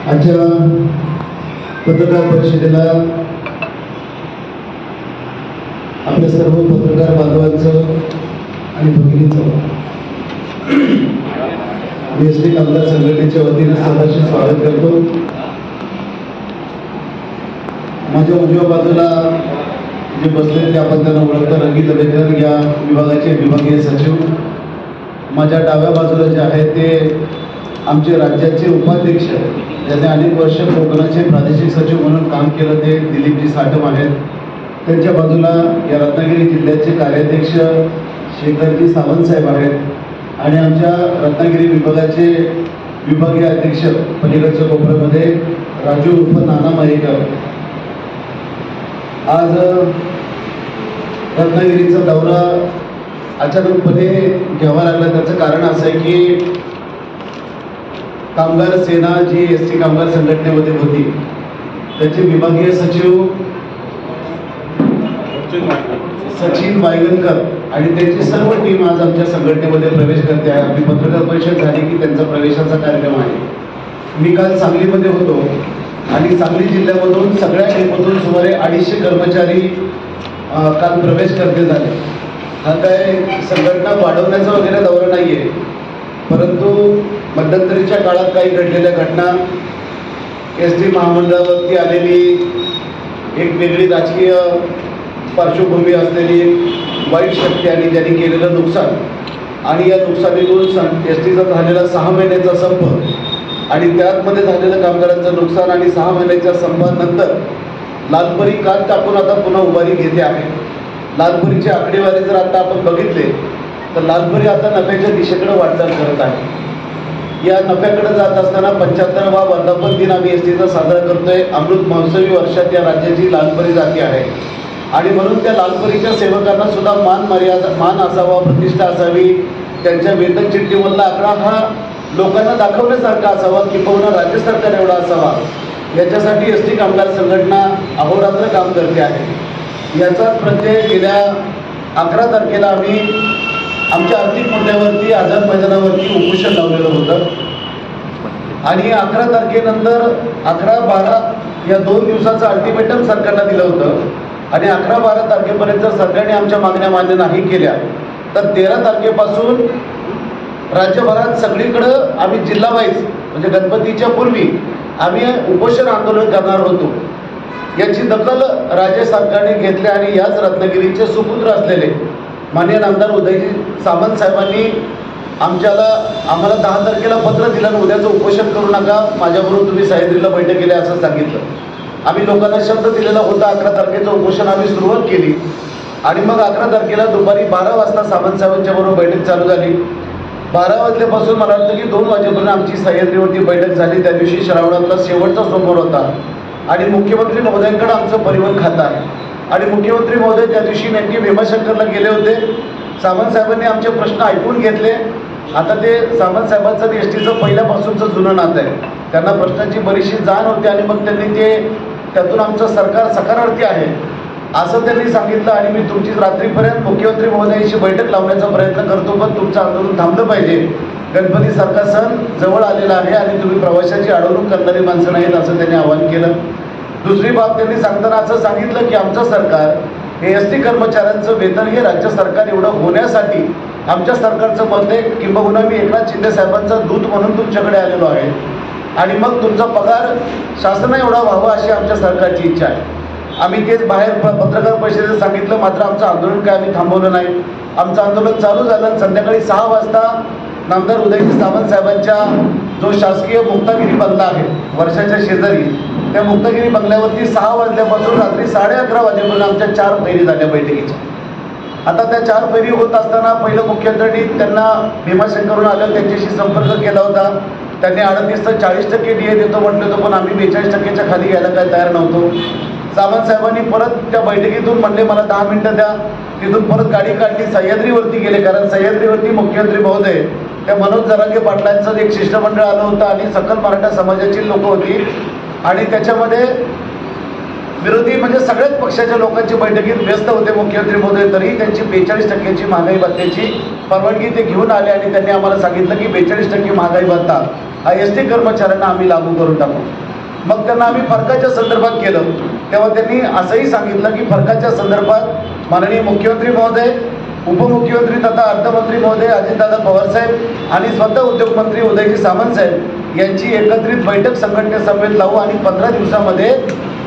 आजच्या पत्रकार परिषदेला आपल्या सर्व पत्रकार बांधवांचं आणि भगिनींचं एसटी कामगार संघटनेच्या वतीने सहर्ष स्वागत करतो। माझ्या उजव्या बाजूला जे बसले ते आपण त्यांना ओळखता, रंगीत दरेकर या विभागाचे विभागीय सचिव। माझ्या डाव्या बाजूला जे आहे ते आमचे राज्याचे उपाध्यक्ष, ज्यांनी अनेक वर्ष कोकणाचे प्रादेशिक सचिव म्हणून काम केलं, ते दिलीपजी साटम आहेत। त्यांच्या बाजूला या रत्नागिरी जिल्ह्याचे कार्याध्यक्ष शेखरजी सावंत साहेब आहेत आणि आमच्या रत्नागिरी विभागाचे विभागीय अध्यक्ष पलीकडच्या कोपऱ्यामध्ये राजू उर्फ नाना मयेकर। आज रत्नागिरीचा दौरा अचानकपणे घ्यावा लागला। त्याचं कारण असं आहे की कामगार सेना जी एसटी कामगार संघटनेमध्ये होती त्याचे विभागीय सचिव सचिन वायगणकर आणि त्यांची सर्व टीम आज आमच्या संघटनेमध्ये प्रवेश करते आहे। आपली पत्रकार परिषद झाली की त्यांचा प्रवेशाचा कार्यक्रम आहे। मी काल सांगलीमध्ये होतो आणि सांगली जिल्ह्यामधून सगळ्या टीममधून सुमारे 250 कर्मचारी काल प्रवेश करते झाले। हा काय संघटना वाढवण्याचा वगैरे दौरा नाही आहे, परंतु मध्यंतरीच्या काळात काही घडलेल्या घटना, एसटी महामंडळावरती आलेली एक वेगळी राजकीय पार्श्वभूमी असलेली वाईट शक्ती आणि ज्यांनी केलेलं नुकसान आणि या नुकसानीतून एसटीचा झालेला 6 महिन्याचा संप आणि त्यामध्ये झालेलं कामगारांचं नुकसान आणि 6 महिन्याच्या संपानंतर लालपरी कात टाकून आता पुन्हा उभारी घेते आहे। लालपरीची आकडेवारी जर आता आपण बघितले तर लालपरी आता नफ्याच्या दिशेकडे वाटचाल करत आहे। या नफ्याकडे जात असताना 75वा वर्धापन दिन आम्ही एसटीचा साजरा करतोय। अमृत महोत्सवी वर्षात या राज्याची लालपरी जाती आहे आणि म्हणून त्या लालपरीच्या सेवकांना सुद्धा मान असावा, प्रतिष्ठा असावी। त्यांच्या वेतन चिठ्ठीमधला आकडा हा लोकांना दाखवण्यासारखा असावा, किंबहुना राज्य सरकार एवढा असावा, याच्यासाठी एसटी कामगार संघटना अहोरात्र काम करते आहे। याचाच प्रत्यय गेल्या 11 तारखेला आम्ही आमच्या आर्थिक मुद्द्यावरती आझाद मैदानावरती उपोषण लावलेलं होतं आणि 11 तारखेनंतर 11-12 या 2 दिवसाचं अल्टिमेटम सरकारला दिलं होतं आणि 11-12 तारखेपर्यंत सरकारने आमच्या मागण्या मान्य नाही केल्या तर 13 तारखेपासून राज्यभरात सगळीकडं आम्ही जिल्हा वाईज म्हणजे गणपतीच्या पूर्वी आम्ही उपोषण आंदोलन करणार होतो। याची दखल राज्य सरकारने घेतली आणि याच रत्नागिरीचे सुपुत्र असलेले माननीय आमदार उदयजी सामंत साहेबांनी आम्हाला 10 तारखेला पत्र दिलं आणि उद्याचं उपोषण करू नका, माझ्याबरोबर तुम्ही सह्याद्रीला बैठक केली असं सांगितलं। आम्ही लोकांना शब्द दिलेला होता। 11 तारखेचं उपोषण आम्ही सुरुवात केली आणि मग 11 तारखेला दुपारी 12 वाजता सामंत साहेबांच्या बरोबर बैठक चालू झाली। 12 वाजल्यापासून मला वाटतं की 2 वाजेपर्यंत आमची सह्याद्रीवरती बैठक झाली। त्या दिवशी श्रावणातला शेवटचा सोमवार होता आणि मुख्यमंत्री महोदयांकडे आमचं परिवहन खातं आहे आणि मुख्यमंत्री महोदय त्या दिवशी नेमके भीमाशंकरला गेले होते। सामंत साहेबांनी आमचे प्रश्न ऐकून घेतले। आता ते सामंत साहेबांचं एसटीचं पहिल्यापासूनचं जुनं नातं आहे, त्यांना प्रश्नांची बरीचशी जाण होती आणि मग त्यांनी त्यातून आमचं सरकार सकारार्थी आहे असं त्यांनी सांगितलं आणि मी तुमची रात्रीपर्यंत मुख्यमंत्री महोदयांशी बैठक लावण्याचा प्रयत्न करतो, पण तुमचं आंदोलन थांबलं पाहिजे। गणपतीसारखा सण जवळ आलेला आहे आणि तुम्ही प्रवाशाची अडवणूक करणारी माणसं नाहीत असं त्यांनी आवाहन केलं। दुसरी बाब त्यांनी सांगताना असं सांगितलं की आमचं सरकार हे एसटी कर्मचाऱ्यांचं वेतन हे राज्य सरकार एवढं होण्यासाठी आमच्या सरकारचं मत आहे, किंबहुना मी एकनाथ शिंदे साहेबांचा दूत म्हणून तुमच्याकडे आलेलो आहे आणि मग तुमचा पगार शासना एवढा व्हावा अशी आमच्या सरकारची इच्छा आहे। आम्ही तेच बाहेर पत्रकार परिषदेत सांगितलं, मात्र आमचं आंदोलन काय आम्ही थांबवलं नाही। आमचं आंदोलन चालू झालं। संध्याकाळी 6 वाजता नामदार उदयजी सामंत साहेबांच्या जो शासकीय मुक्तागिरी बंगला आहे वर्षाच्या शेजारी, त्या मुक्तागिरी बंगल्यावरती 6 वाजल्यापासून रात्री 11:30 वाजेपर्यंत आमच्या 4 फेरी झाल्या बैठकीच्या। आता त्या 4 फेरी होत असताना पहिलं मुख्यमंत्र्यांनी त्यांना भीमाशंकरहून आलं, त्यांच्याशी संपर्क केला होता। त्यांनी 38 ते 40% डीए देतो म्हटलं होतं, पण आम्ही 42%च्या खाली यायला काय तयार नव्हतो। सामंत साहेबांनी परत त्या बैठकीतून म्हणले मला 10 मिनिटं द्या, तिथून परत गाडी काढली, सह्याद्रीवरती गेले, कारण सह्याद्रीवरती मुख्यमंत्री महोदय त्या मनोज जरांगे पाटलांचं एक शिष्टमंडळ आलं होतं आणि सकल मराठा समाजाची लोक होती आणि त्याच्यामध्ये विरोधी म्हणजे सगळ्याच पक्षाच्या लोकांची बैठकीत व्यस्त होते मुख्यमंत्री महोदय, तरी त्यांची 42% महागाई भत्त्याची परवानगी ते घेऊन आले आणि त्यांनी आम्हाला सांगितलं की 42% महागाई भत्ता हा SD कर्मचाऱ्यांना आम्ही लागू करून टाकू. मग त्यांना आम्ही फरकाच्या संदर्भात केलं तेव्हा त्यांनी असंही सांगितलं की फरकाच्या संदर्भात माननीय मुख्यमंत्री महोदय, उपमुख्यमंत्री तथा अर्थमंत्री महोदय अजितदादा पवार साहेब आणि स्वतः उद्योगमंत्री उदयजी सामंत साहेब यांची एकत्रित बैठक संघटनेसमवेत लावू आणि 15 दिवसामध्ये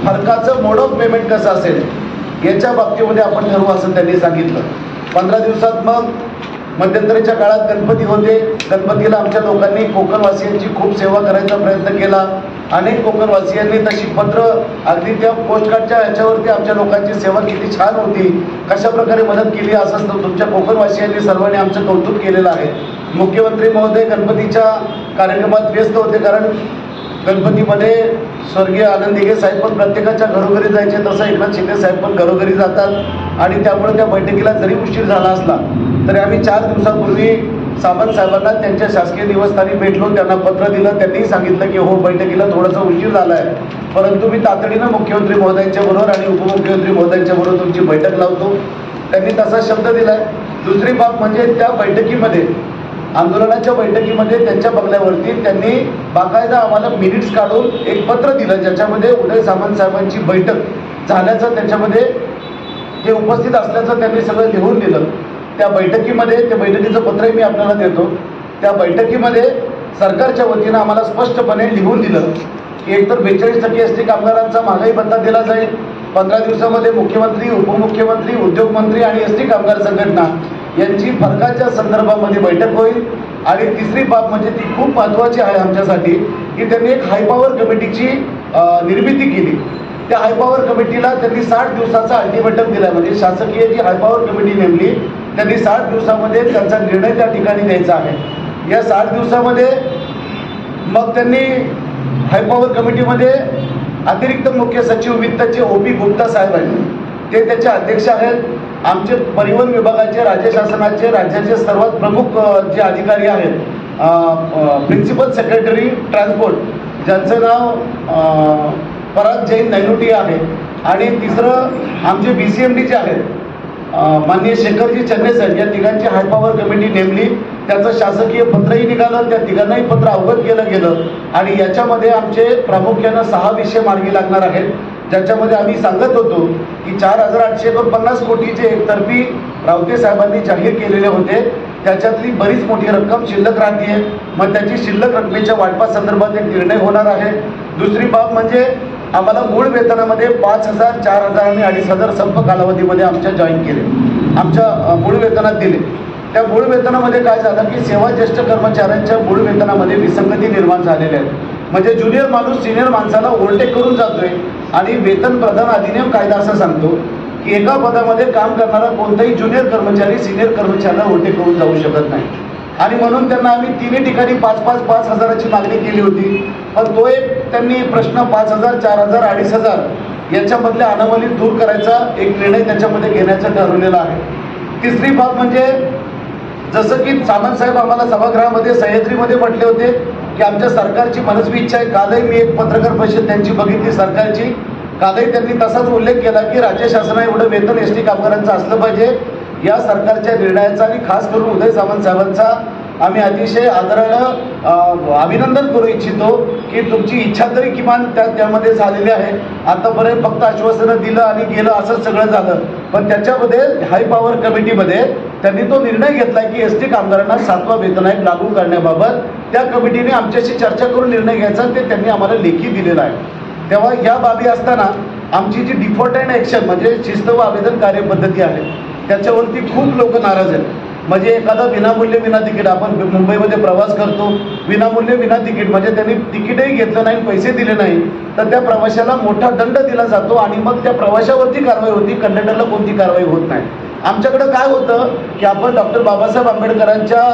फरकाचं मोड ऑफ पेमेंट कसं असेल याच्या बाबतीमध्ये आपण ठरवू असं त्यांनी सांगितलं. 15 दिवसात मग मध्यंतरीच्या काळात गणपती होते. गणपतीला आमच्या लोकांनी कोकणवासियांची खूप सेवा करायचा प्रयत्न केला. अनेक कोकणवासियांनी तशी पत्र अगदी त्या पोस्टकार्डच्या ह्याच्यावरती आमच्या लोकांची सेवा किती छान होती, कशा प्रकारे मदत केली असं तुमच्या कोकणवासियांनी सर्वांनी आमचं कौतुक केलेलं आहे. मुख्यमंत्री महोदय गणपतीच्या कार्यक्रमात व्यस्त होते कारण गणपतीमध्ये स्वर्गीय आनंद दिघे साहेब पण प्रत्येकाच्या घरोघरी जायचे, तसं एकनाथ शिंदे साहेब पण घरोघरी जातात आणि त्यामुळे त्या बैठकीला जरी उशीर झाला असला तरी आम्ही 4 दिवसापूर्वी सामंत साहेबांना त्यांच्या शासकीय निवासस्थानी भेटलो, त्यांना पत्र दिलं. त्यांनीही सांगितलं की हो बैठकीला थोडासा उशीर झाला आहे, परंतु मी तातडीनं मुख्यमंत्री महोदयांच्या बरोबर आणि उपमुख्यमंत्री महोदयांच्या बरोबर तुमची बैठक लावतो. त्यांनी तसा शब्द दिलाय. दुसरी बाब म्हणजे त्या बैठकीमध्ये, आंदोलनाच्या बैठकीमध्ये त्यांच्या बंगल्यावरती त्यांनी बाकायदा आम्हाला मिनिट्स काढून एक पत्र दिलं ज्याच्यामध्ये उदय सामंत साहेबांची बैठक झाल्याचं, त्याच्यामध्ये ते उपस्थित असल्याचं त्यांनी सगळं लिहून दिलं. त्या बैठकीमध्ये, त्या बैठकीचं पत्रही मी आपल्याला देतो, त्या बैठकीमध्ये सरकारच्या वतीनं आम्हाला स्पष्टपणे लिहून दिलं की एकतर 42% SD कामगारांचा महागाई भत्ता दिला जाईल. 15 दिवसामध्ये मुख्यमंत्री, उपमुख्यमंत्री, उद्योगमंत्री आणि SD कामगार संघटना यांची फरकाच्या संदर्भामध्ये बैठक होईल. आणि तिसरी बाब म्हणजे ती खूप महत्त्वाची आहे आमच्यासाठी की त्यांनी एक हायपॉवर कमिटीची निर्मिती केली. त्या हायपॉवर कमिटीला त्यांनी 60 दिवसाचा अल्टिमेटम दिला. म्हणजे शासकीय जी हायपॉवर कमिटी नेमली त्यांनी 60 दिवसामध्ये त्यांचा निर्णय त्या ठिकाणी द्यायचा आहे. या 60 दिवसामध्ये मग त्यांनी हायपॉवर कमिटीमध्ये अतिरिक्त मुख्य सचिव वित्तचे OP गुप्ता साहेब आहेत, ते त्याचे अध्यक्ष आहेत. आमचे परिवहन विभागाचे, राज्य शासनाचे, राज्याचे सर्वात प्रमुख जे अधिकारी आहेत, प्रिन्सिपल सेक्रेटरी ट्रान्सपोर्ट ज्यांचं नाव पराग जैन नैनुटी आहे. आणि तिसरं आमचे BCMD आहेत माननीय शेखरजी चन्ने साहेब, या तिघांची हायपॉवर कमिटी नेमली. त्याचं शासकीय पत्रही निघालं, त्या तिघांनाही पत्र अवगत केलं गेलं. आणि याच्यामध्ये आमचे प्रामुख्यानं 6 विषय मार्गी लागणार आहेत, ज्याच्यामध्ये आम्ही सांगत होतो की 4,850 कोटीचे एकतर्फी रावते साहेबांनी जाहीर केलेले होते, त्याच्यातली बरीच मोठी रक्कम शिल्लक राहते. मग त्याची शिल्लक रकमेच्या वाटपासंदर्भात एक निर्णय होणार आहे. दुसरी बाब म्हणजे आम्हाला मूळ वेतनामध्ये 5,000, 4,000 आणि 2,500 संप कालावधीमध्ये आमच्या जॉईन केले, आमच्या मूळ वेतनात दिले. त्या मूळ वेतनामध्ये काय झालं की सेवा ज्येष्ठ कर्मचाऱ्यांच्या मूळ वेतनामध्ये विसंगती निर्माण झालेल्या आहेत. म्हणजे ज्युनियर माणूस सिनियर माणसाला ओव्हरटेक करून जातोय आणि वेतन प्रदान अधिनियम कायदा असं सांगतो की एका पदामध्ये काम करणारा कोणताही ज्युनियर कर्मचारी सिनियर कर्मचाऱ्याला ओव्हरटेक करून जाऊ शकत नाही. आणि म्हणून त्यांना आम्ही तिन्ही ठिकाणी 5,000ची मागणी केली होती. पण तो एक त्यांनी प्रश्न 5,000, 4,000, 2,500 याच्यामधल्या अनामली दूर करायचा एक निर्णय त्याच्यामध्ये घेण्याचा ठरवलेला आहे. तिसरी बाब म्हणजे जसं की सामंत साहेब आम्हाला सभागृहामध्ये सह्याद्रीमध्ये म्हटले होते की आमच्या सरकारची मनस्वी इच्छा आहे. कालही मी एक पत्रकार परिषद त्यांची बघितली सरकारची, कालही त्यांनी तसाच उल्लेख केला की राज्य शासना एवढं वेतन SD कामगारांचं असलं पाहिजे. या सरकारच्या निर्णयाचा आणि खास करून उदय सामंत साहेबांचा आम्ही अतिशय आदरानं अभिनंदन करू इच्छितो की तुमची इच्छा तरी किमान त्यामध्ये झालेली आहे. आतापर्यंत फक्त आश्वासनं दिलं आणि गेलं असंच सगळं झालं, पण त्याच्यामध्ये हाय पॉवर कमिटीमध्ये त्यांनी तो निर्णय घेतला की SD कामगारांना 7वा वेतन आयोग लागू करण्याबाबत त्या कमिटीने आमच्याशी चर्चा करून निर्णय घ्यायचा, ते त्यांनी आम्हाला लेखी दिलेला आहे. तेव्हा या बाबी असताना आमची जी डिफॉल्ट अँड ॲक्शन म्हणजे शिस्त व आवेदन कार्यपद्धती आहे त्याच्यावरती खूप लोक नाराज आहेत. म्हणजे एखादा विनामूल्य विना तिकीट, आपण मुंबईमध्ये प्रवास करतो, विनामूल्य विना तिकीट म्हणजे त्यांनी तिकीटही घेतलं नाही, पैसे दिले नाही, तर त्या प्रवाशाला मोठा दंड दिला जातो आणि मग त्या प्रवाशावरती कारवाई होती, कंडक्टरला कोणती कारवाई होत नाही. आमच्याकडं काय होतं की आपण डॉक्टर बाबासाहेब आंबेडकरांच्या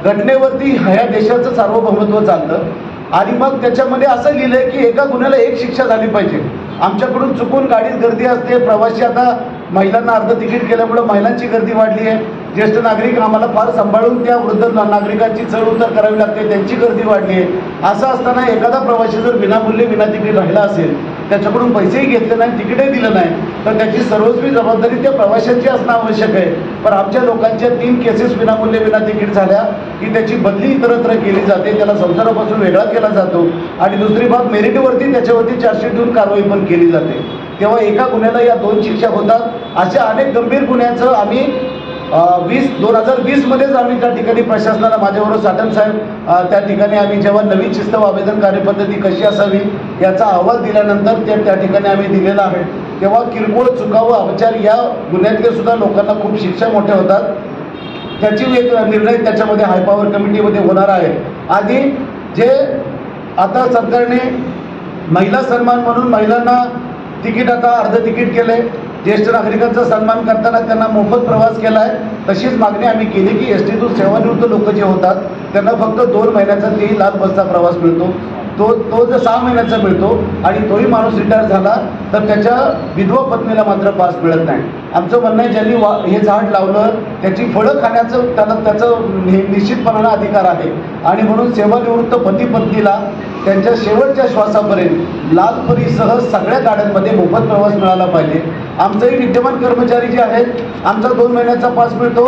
घटनेवरती ह्या देशाचं सार्वभौमत्व चालतं आणि मग त्याच्यामध्ये असं लिहिलंय की एका गुन्ह्याला 1 शिक्षा झाली पाहिजे. आमच्याकडून चुकून गाडीत गर्दी असते, प्रवासी आता महिलांना अर्ध तिकीट केल्यामुळे महिलांची गर्दी वाढली आहे, ज्येष्ठ नागरिक आम्हाला फार सांभाळून त्या वृद्ध नागरिकांची चढ उतर करावी लागते, त्यांची गर्दी वाढली आहे. असं असताना एखादा प्रवासी जर विनामूल्य विना तिकीट राहिला असेल त्याच्याकडून पैसेही घेतले नाही, तिकीटही दिलं नाही, तर त्याची सर्वस्वी जबाबदारी त्या प्रवाशांची असणं आवश्यक आहे. पण आमच्या लोकांच्या 3 केसेस विनामूल्य विना तिकीट झाल्या की त्याची बदली इतरत्र केली जाते, त्याला संसारापासून वेगळा केला जातो आणि दुसरी बाब मेरिटवरती त्याच्यावरती चार्जशीट देऊन कारवाई पण केली जाते. तेव्हा एका गुन्ह्याला या 2 शिक्षा होतात. अशा अनेक गंभीर गुन्ह्यांचं आम्ही 2020मध्येच आम्ही त्या ठिकाणी प्रशासनाला, माझ्याबरोबर साटम साहेब त्या ठिकाणी आम्ही जेव्हा नवीन शिस्त आवेदन कार्यपद्धती कशी असावी याचा अहवाल दिल्यानंतर त्या ठिकाणी आम्ही दिलेला आहे. तेव्हा किरकोळ चुका व अपचार या गुन्ह्यातले सुद्धा लोकांना खूप शिक्षा मोठ्या होतात. त्याची एक निर्णय त्याच्यामध्ये हाय पॉवर कमिटीमध्ये होणार आहे. आधी जे आता सरकारने महिला सन्मान म्हणून महिलांना तिकीट आता अर्ध तिकीट केलंय, ज्येष्ठ नागरिकांचा सन्मान करताना त्यांना मोफत प्रवास केला आहे. तशीच मागणी आम्ही केली की एसटीतून सेवानिवृत्त लोक जे होतात त्यांना फक्त 2 महिन्याचा 3 लाख बसचा प्रवास मिळतो, तो जर 6 महिन्याचा मिळतो आणि तोही माणूस रिटायर झाला तर त्याच्या विधवा पत्नीला मात्र पास मिळत नाही. आमचं म्हणणं आहे ज्यांनी हे झाड लावलं त्याची फळं खाण्याचं त्याचं निश्चितपणानं अधिकार आहे आणि म्हणून सेवानिवृत्त पती पत्नीला त्यांच्या शेवटच्या श्वासापर्यंत लालपरीसह सगळ्या गाड्यांमध्ये मोफत प्रवास मिळाला पाहिजे. आमचंही विद्यमान कर्मचारी जे आहेत आमचा 2 महिन्याचा पास मिळतो,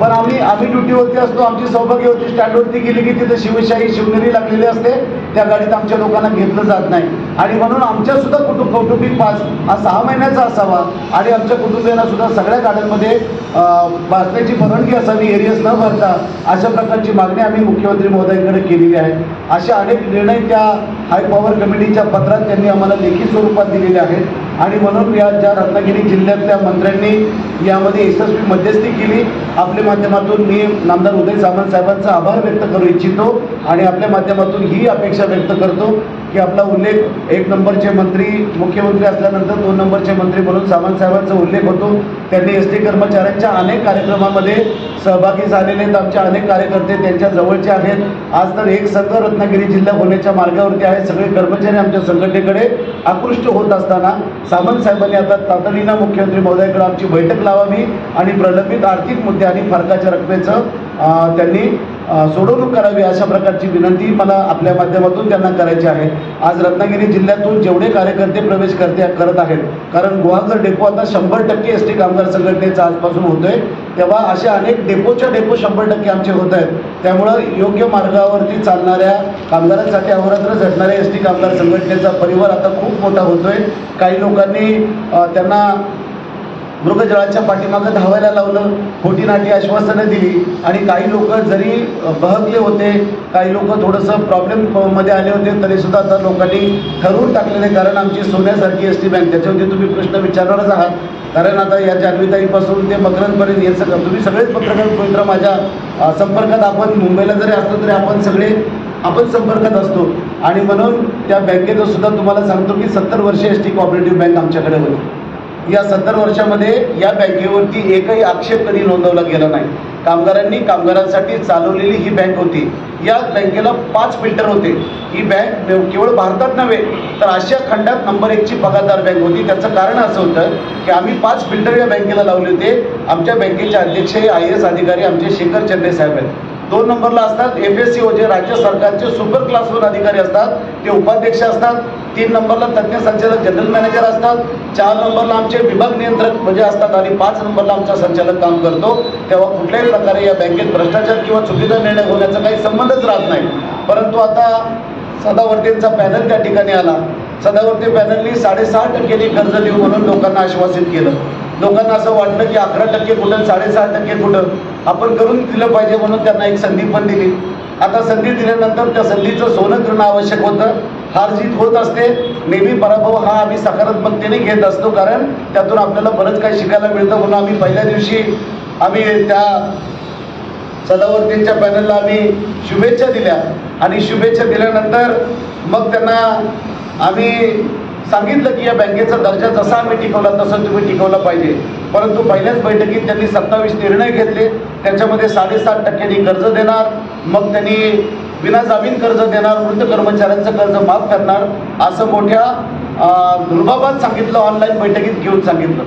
पण आम्ही ड्युटीवरती असतो, आमची सौभाग्यवती स्टँडवरती गेली की तिथं शिवशाही शिवनेरी लागलेली असते, त्या गाडीत आमच्या लोकांना घेतलं जात नाही आणि म्हणून आमच्या सुद्धा कौटुंबिक पास हा 6 महिन्याचा असावा आणि आमच्या कुटुंबियांना सुद्धा सगळ्या गाड्यांमध्ये बसण्याची परवानगी असावी, एरियस न भरता. अशा प्रकारची मागणी आम्ही मुख्यमंत्री महोदयांकडे केलेली आहे. अशा अनेक निर्णय त्या हाय पॉवर कमिटीच्या पत्रात त्यांनी आम्हाला लेखी स्वरूपात दिलेले आहेत आणि म्हणून या ज्या रत्नागिरी जिल्ह्यातल्या मंत्र्यांनी यामध्ये यशस्वी मध्यस्थी केली, आपल्या माध्यमातून मी नामदार उदय सामंत साहेबांचा आभार व्यक्त करू इच्छितो आणि आपल्या माध्यमातून ही अपेक्षा व्यक्त करतो की आपला उल्लेख 1 नंबरचे मंत्री मुख्यमंत्री असल्यानंतर 2 नंबरचे मंत्री म्हणून सामंत साहेबांचा उल्लेख होतो. त्यांनी एस टी कर्मचाऱ्यांच्या अनेक कार्यक्रमामध्ये सहभागी झालेले आहेत. आमचे अनेक कार्यकर्ते त्यांच्या जवळचे आहेत. आज तर एक संघ रत्नागिरी जिल्हा होण्याच्या मार्गावरती आहे. सगळे कर्मचारी आमच्या संघटनेकडे आकृष्ट होत असताना सामंत साहेबांनी आता तातडीनं मुख्यमंत्री महोदयाकडे आमची बैठक लावावी आणि प्रलंबित आर्थिक मुद्दे आणि फरकाच्या रकमेचं त्यांनी सोडवणूक करावी अशा प्रकारची विनंती मला आपल्या माध्यमातून त्यांना करायची आहे. आज रत्नागिरी जिल्ह्यातून जेवढे कार्यकर्ते प्रवेश करत आहेत, कारण गुहागर डेपो आता 100% एस टी कामगार संघटनेचा आजपासून होतोय, तेव्हा असे अनेक डेपो 100% आमचे होत आहेत. त्यामुळं योग्य मार्गावरती चालणाऱ्या कामगारांसाठी अहोरात्र झटणाऱ्या एस टी कामगार संघटनेचा परिवार आता खूप मोठा होतोय. काही लोकांनी त्यांना मृगजळाच्या पाठीमागं धावायला लावलं, खोटी नाटी आश्वासनं दिली आणि काही लोक जरी बहकले होते, काही लोक थोडंसं प्रॉब्लेममध्ये आले होते, तरीसुद्धा आता लोकांनी ठरवून टाकलेले, कारण आमची सोन्यासारखी एस टी बँक, त्याच्यावरती तुम्ही प्रश्न विचारणारच आहात. कारण आता या जान्हवीताईपासून ते मकरंदपर्यंत हे सगळं तुम्ही सगळेच पत्रकार मित्र माझ्या संपर्कात, आपण मुंबईला जरी असलो तरी आपण संपर्कात असतो आणि म्हणून त्या बँकेचं सुद्धा तुम्हाला सांगतो की 70 वर्षे एस टी कोऑपरेटिव्ह बँक आमच्याकडे होती. या 70 वर्षामध्ये या बँकेवरती एकही आक्षेप कधी नोंदवला गेला नाही. कामगारांनी कामगारांसाठी चालवलेली ही बँक होती. या बँकेला 5 फिल्टर होते. ही बँक केवळ भारतात नव्हे तर आशिया खंडात नंबर 1ची पगारदार बँक होती. त्याचं कारण असं होतं की आम्ही 5 फिल्टर या बँकेला लावले होते. आमच्या बँकेचे अध्यक्ष IAS अधिकारी आमचे शेखर चंद्रे साहेब आहेत. 2 नंबरला असतात FSCO जे राज्य सरकारचे सुपर क्लासवर अधिकारी असतात, ते उपाध्यक्ष असतात. 3 नंबरला तज्ज्ञ संचालक जनरल मॅनेजर असतात. 4 नंबरला आमचे विभाग नियंत्रक म्हणजे असतात आणि 5 नंबरला आमचा संचालक काम करतो. तेव्हा कुठल्याही प्रकारे या बँकेत भ्रष्टाचार किंवा चुकीचा निर्णय होण्याचा काही संबंधच राहत नाही. परंतु आता सदावर्तेंचा पॅनल त्या ठिकाणी आला. सदावर्ते पॅनलनी 6.5% कर्ज देऊ म्हणून लोकांना आश्वासित केलं. लोकांना असं वाटलं की 11% कुठं 6.5% कुठं, आपण करून दिलं पाहिजे म्हणून त्यांना एक संधी पण दिली. आता संधी दिल्यानंतर त्या संधीचं सोनं करणं आवश्यक होतं. हार जीत होत असते, नेहमी पराभव हा आम्ही सकारात्मकतेने घेत असतो, कारण त्यातून आपल्याला बरंच काही शिकायला मिळतं. म्हणून आम्ही पहिल्या दिवशी त्या सदावर्तींच्या पॅनलला आम्ही शुभेच्छा दिल्या आणि शुभेच्छा दिल्यानंतर मग त्यांना आम्ही सांगितलं की या बँकेचा दर्जा जसा आम्ही टिकवला तसं तुम्ही टिकवला पाहिजे. परंतु पहिल्याच बैठकीत त्यांनी 27 निर्णय घेतले. त्याच्यामध्ये 7.5% कर्ज देणार, मग त्यांनी विना जामीन कर्ज देणार, वृद्ध कर्मचाऱ्यांचं कर्ज माफ करणार, असं मोठ्या रुबाबात सांगितलं. ऑनलाईन बैठकीत घेऊन सांगितलं.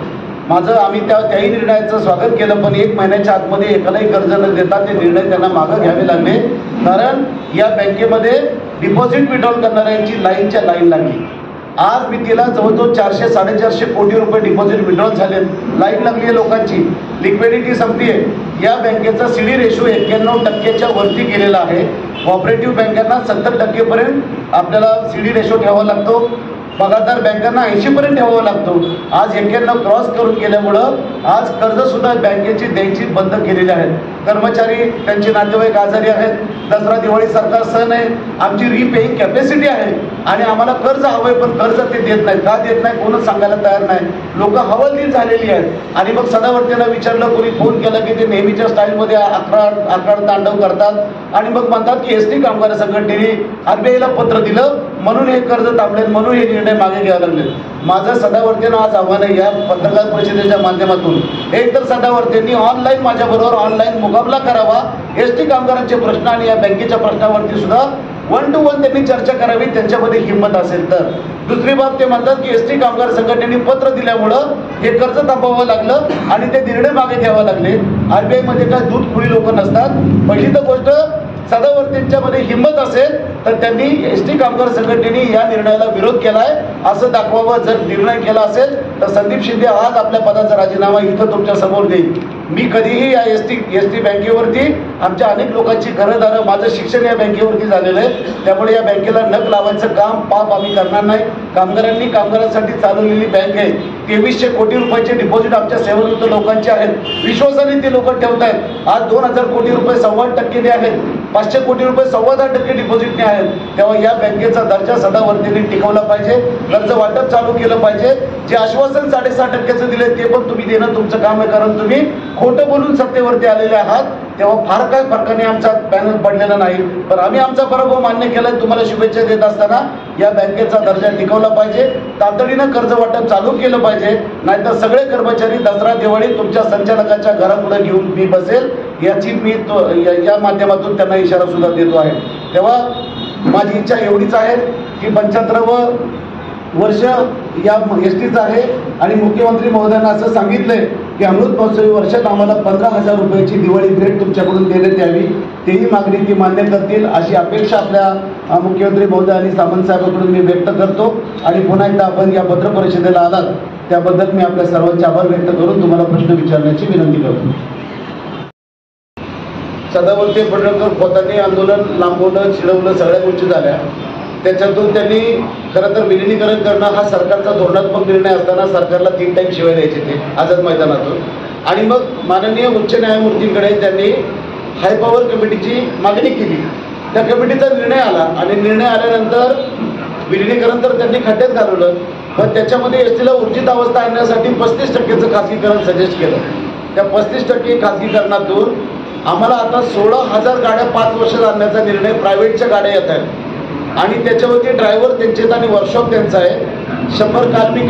आम्ही त्याही निर्णयाचं स्वागत केलं, पण 1 महिन्याच्या आतमध्ये एकालाही कर्ज न देता ते निर्णय त्यांना मागं घ्यावे लागले. कारण या बँकेमध्ये डिपॉझिट विड्रॉल करणाऱ्यांची लाईन लागली. आज मी तिला जवळजवळ 400-450 कोटी रुपये डिपॉझिट विड्रॉल झालेत. लाईन लागली आहे लोकांची, लिक्विडिटी संपली आहे. या बँकेचा CD रेशो 91% वरती गेलेला आहे. कॉपरेटिव्ह बँकांना 70% पर्यंत आपल्याला CD रेशो ठेवावा लागतो. पगारदार बँकांना 80% ठेवावा लागतो. आज 91 क्रॉस करून गेल्यामुळं आज कर्ज सुद्धा बँकेची द्यायची बंद केलेली आहेत. कर्मचारी त्यांचे नातेवाईक आजारी आहेत. दसरा दिवाळी सारखा सण आहे. आमची रिपेईंग कॅपॅसिटी आहे आणि आम्हाला कर्ज हवंय, पण कर्ज ते देत नाहीत. का देत नाही कोणच सांगायला तयार नाही. लोक हवालदिल झालेली आहेत. आणि मग सदावर्तेला विचारलं, कोणी फोन केला की ते नेहमीच्या स्टाईलमध्ये आकार तांडव करतात आणि मग म्हणतात की ST कामगार संघटनेने RBIला पत्र दिलं म्हणून हे कर्ज थांबलेत, म्हणून हे निर्णय मागे घ्यावे लागले. माझं सदावर्तेनं आज आव्हान आहे या पत्रकार परिषदेच्या माध्यमातून, एक तर सदावर्तेंनी ऑनलाईन माझ्याबरोबर ऑनलाईन मुकाबला करावा. ST कामगारांचे प्रश्न आणि या बँकेच्या प्रश्नावरती सुद्धा 1 to 1 त्यांनी चर्चा करावी, त्यांच्यामध्ये हिंमत असेल तर. दुसरी बाब, ते म्हणतात की ST कामगार संघटनेने पत्र दिल्यामुळं हे कर्ज थांबवावं लागलं आणि ते निर्णय मागे घ्यावे लागले. RBI मध्ये काय दूध खुळी लोक नसतात. पहिली तर गोष्ट, सदावर्तेंच्यामध्ये हिंमत असेल तर त्यांनी ST कामगार संघटनेने या निर्णयाला विरोध केलाय असं दाखवावं. जर निर्णय केला असेल तर संदीप शिंदे आज आपल्या पदाचा राजीनामा इथं तुमच्या समोर देईल. मी कधीही या एसटी बँकेवरती आमच्या अनेक लोकांची घरदारं, माझं शिक्षण या बँकेवरती झालेलं आहे. त्यामुळे या बँकेला नख लावायचं काम पाप आम्ही करणार नाही. कामगारांनी कामगारांसाठी चालवलेली बँक आहे. 2300 कोटी रुपयाचे डिपॉझिट आमच्या सेवानिवृत्त लोकांचे आहेत. विश्वासाने ते लोक ठेवत आहेत. आज 2000 कोटी रुपये 8.25% आहेत. 500 कोटी रुपये 10.25% डिपॉझिटने आहेत. तेव्हा या बँकेचा दर्जा सदावर्तेने टिकवला पाहिजे. कर्ज वाटप चालू केलं पाहिजे. जे आश्वासन 6.5% दिले ते पण तुम्ही देणं तुमचं काम आहे, कारण तुम्ही खोटं बोलून सत्तेवरती आलेले आहात. तेव्हा फार काय फरकाने आमचा पॅनल पडलेला नाही, पण आम्ही आमचा पराभव मान्य केलाय. तुम्हाला शुभेच्छा देत असताना या बँकेचा दर्जा टिकवला पाहिजे. तातडीनं कर्ज वाटप चालू केलं पाहिजे, नाहीतर सगळे कर्मचारी दसरा दिवाळी तुमच्या संचालकाच्या घरापुढे घेऊन मी बसेल, याची मी या माध्यमातून त्यांना इशारा सुद्धा देतो आहे. तेव्हा माझी इच्छा एवढीच आहे की 75वं वर्ष या STचं आहे आणि मुख्यमंत्री महोदयांना असं सांगितलंय की अमृत महोत्सवी वर्षात आम्हाला 15,000 रुपयाची दिवाळी भेट तुमच्याकडून देण्यात यावी. तेही मागणी ती मान्य करतील अशी अपेक्षा आपल्या मुख्यमंत्री महोदय आणि सामंत साहेबांकडून मी व्यक्त करतो. आणि पुन्हा एकदा आपण या पत्र परिषदेला आलात त्याबद्दल मी आपल्या सर्वांचे आभार व्यक्त करून तुम्हाला प्रश्न विचारण्याची विनंती करतो. सदावर्ते पडळकर खोतांनी आंदोलन लांबवलं, चिडवलं, सगळ्या गोष्टी झाल्या. त्याच्यातून त्यांनी खरं तर विलिनीकरण करणं हा सरकारचा धोरणात्मक निर्णय असताना सरकारला 3 टाईम शिवाय द्यायचे ते आझाद मैदानातून. आणि मग माननीय उच्च न्यायमूर्तींकडे त्यांनी हाय पॉवर कमिटीची मागणी केली. त्या कमिटीचा निर्णय आला आणि निर्णय आल्यानंतर विलिनीकरण तर त्यांनी खड्ड्यात घालवलं, पण त्याच्यामध्ये STला ऊर्जित अवस्था आणण्यासाठी 35%चं खासगीकरण सजेस्ट केलं. त्या 35% खासगीकरणातून आम्हाला आता 16,000 गाड्या 5 वर्षात आणण्याचा निर्णय, प्रायव्हेटच्या गाड्या येत आहेत आणि त्याच्यावरती ड्रायव्हर त्यांचे आणि वर्कशॉप त्यांचा आहे. 100 काल मी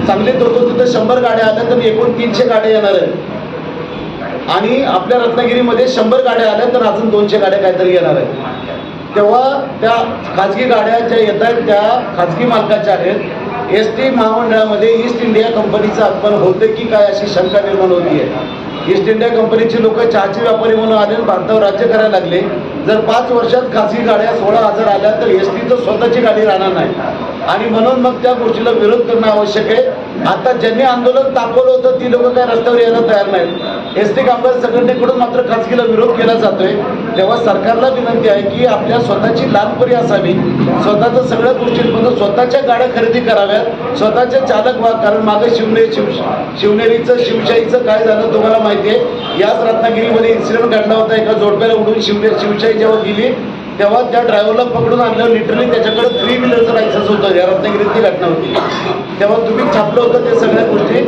सांगलीत होतो, तिथं 100 गाड्या आल्या तर एकूण 300 गाड्या येणार आहेत आणि आपल्या रत्नागिरीमध्ये 100 गाड्या आल्या तर अजून 200 गाड्या काहीतरी येणार आहेत. तेव्हा त्या खाजगी गाड्या ज्या येत आहेत त्या खाजगी मालकाच्या आहेत. ST महामंडळामध्ये ईस्ट इंडिया कंपनीचं आपण होते की काय अशी शंका निर्माण होती आहे. ईस्ट इंडिया कंपनीचे लोक चहाचे व्यापारी म्हणून आले, भारतावर राज्य करायला लागले. जर 5 वर्षात खासगी गाड्या 16,000 आल्या तर STचं स्वतःची गाडी राहणार नाही आणि म्हणून मग त्या गोष्टीला विरोध करणं आवश्यक आहे. आता ज्यांनी आंदोलन तापवलं होतं ती लोक काय रस्त्यावर यायला तयार नाहीत. ST कामगार संघटनेकडून मात्र खासगीला विरोध केला जातोय. तेव्हा सरकारला विनंती आहे की आपल्या स्वतःची लालपरी असावी, स्वतःचं सगळ्या गोष्टींमधून स्वतःच्या गाड्या खरेदी कराव्यात, स्वतःचे चालक व्हा. कारण मागे शिवनेरीचं शिवशाहीचं काय झालं तुम्हाला माहिती आहे. याच रत्नागिरीमध्ये इन्सिडेंट घडला होता. एका जोडप्याला उडून शिवशाही जेव्हा गेली तेव्हा त्या ड्रायव्हरला पकडून आणलं. लिटरली त्याच्याकडे 3 व्हीलरचं लायसन्स होतं. या रत्नागिरीत ती घटना होती. तेव्हा तुम्ही छापलं होतं ते सगळ्या गोष्टी.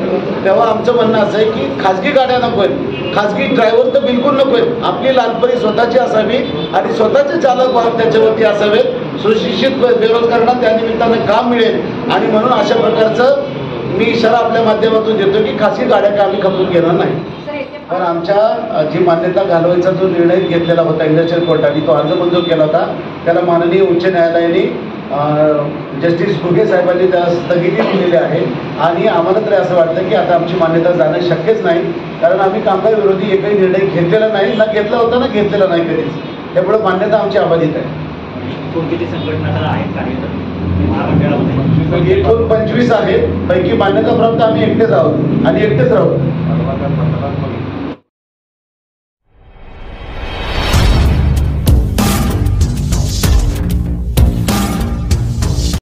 तेव्हा आमचं म्हणणं असं आहे की खाजगी गाड्या नको आहेत, खाजगी ड्रायव्हर तर बिलकुल नको आहेत. आपली लालपरी स्वतःची असावी आणि स्वतःचे चालक वाहक त्याच्यावरती असावेत. सुशिक्षित बेरोजगारांना त्या निमित्तानं काम मिळेल आणि म्हणून अशा प्रकारचं मी इशारा आपल्या माध्यमातून देतो की खाजगी गाड्या काय आम्ही खपवून घेणार नाही. पण आमच्या जी मान्यता घालवायचा जो निर्णय घेतलेला होता इंडस्ट्रियल कोर्टाने, तो अर्ज मंजूर केला होता. त्याला माननीय उच्च न्यायालयाने जस्टिस घुगे साहेबांनी त्या स्थगिती दिलेली आहे आणि आम्हाला तरी असं वाटतं की आता आमची मान्यता जाणं शक्यच नाही, कारण आम्ही कामगार विरोधी एकही निर्णय घेतलेला नाही, ना घेतला होता ना घेतलेला नाही कधीच. त्यामुळे मान्यता आमची अबाधित आहे. एकूण किती संघटना तर आहेत कार्यरत महामंडळामध्ये? एकूण 25 आहेत, पैकी मान्यताप्राप्त आम्ही एकटेच आहोत आणि एकटेच राहू.